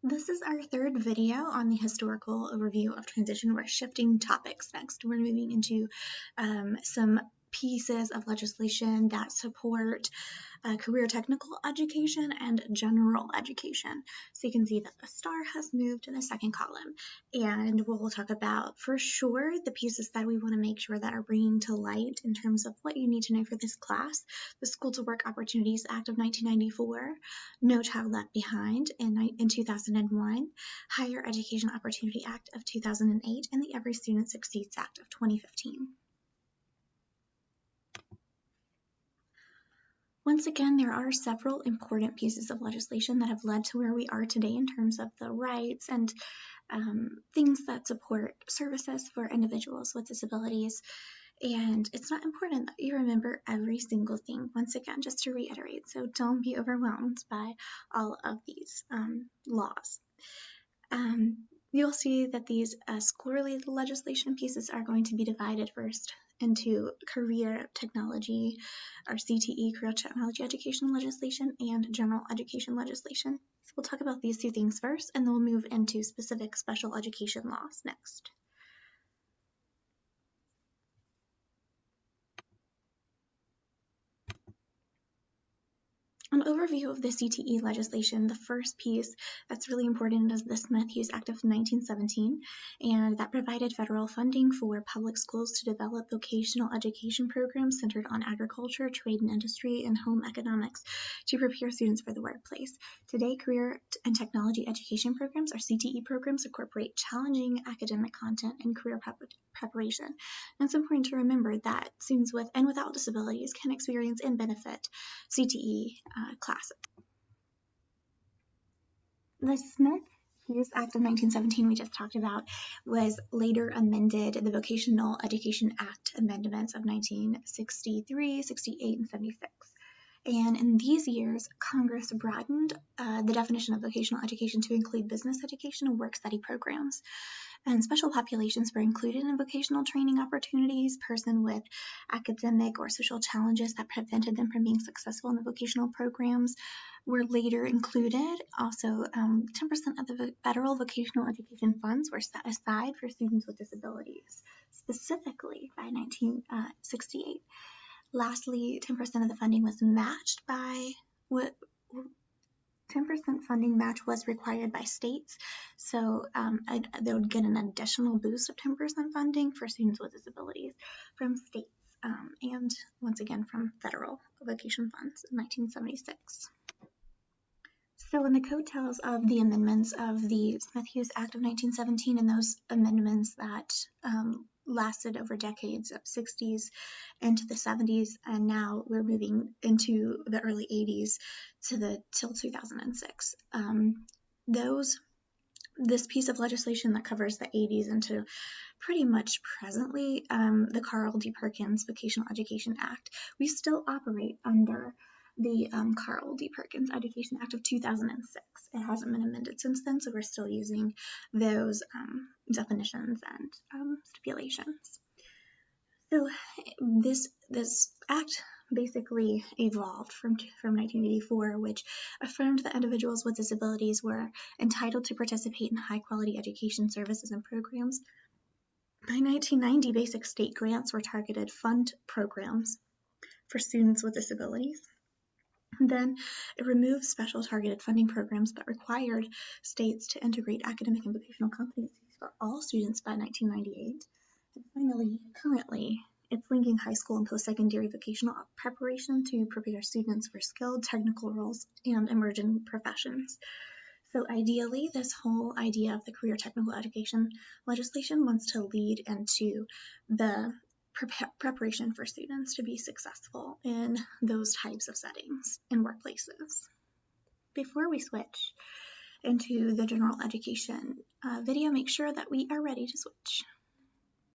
This is our third video on the historical overview of transition. We're shifting topics next. We're moving into some pieces of legislation that support career technical education and general education. So you can see that the star has moved to the second column, and we'll talk about for sure the pieces that we want to make sure that are bringing to light in terms of what you need to know for this class. The School to Work Opportunities Act of 1994, No Child Left Behind in 2001, Higher Education Opportunity Act of 2008, and the Every Student Succeeds Act of 2015. Once again, there are several important pieces of legislation that have led to where we are today in terms of the rights and things that support services for individuals with disabilities. And it's not important that you remember every single thing, once again, just to reiterate. So don't be overwhelmed by all of these laws. You'll see that these school-related legislation pieces are going to be divided first into career technology, or CTE, career technology education legislation, and general education legislation. So we'll talk about these two things first, and then we'll move into specific special education laws next. An overview of the CTE legislation, the first piece that's really important is the Smith-Hughes Act of 1917, and that provided federal funding for public schools to develop vocational education programs centered on agriculture, trade and industry, and home economics to prepare students for the workplace. Today, career and technology education programs, or CTE programs, incorporate challenging academic content and career preparation. And it's important to remember that students with and without disabilities can experience and benefit CTE classes. The Smith-Hughes Act of 1917 we just talked about was later amended, the Vocational Education Act amendments of 1963, 68, and 76. And in these years, Congress broadened the definition of vocational education to include business education and work-study programs. And special populations were included in vocational training opportunities. Persons with academic or social challenges that prevented them from being successful in the vocational programs were later included. Also, 10% of the federal vocational education funds were set aside for students with disabilities, specifically by 1968. Lastly, 10% of the funding was matched by 10% funding match was required by states, so they would get an additional boost of 10% funding for students with disabilities from states and once again from federal vocation funds in 1976. So in the coattails of the amendments of the Smith-Hughes Act of 1917 and those amendments that lasted over decades of 60s into the 70s, and now we're moving into the early 80s till 2006. This piece of legislation that covers the 80s into pretty much presently, the Carl D. Perkins Vocational Education Act, we still operate under the Carl D. Perkins Education Act of 2006. It hasn't been amended since then, so we're still using those definitions and stipulations. So this act basically evolved from 1984, which affirmed that individuals with disabilities were entitled to participate in high-quality education services and programs. By 1990, basic state grants were targeted fund programs for students with disabilities. Then it removed special targeted funding programs but required states to integrate academic and vocational competencies for all students by 1998. And finally, currently, it's linking high school and post-secondary vocational preparation to prepare students for skilled technical roles and emerging professions. So ideally, this whole idea of the career technical education legislation wants to lead into the preparation for students to be successful in those types of settings in workplaces. Before we switch into the general education video, make sure that we are ready to switch.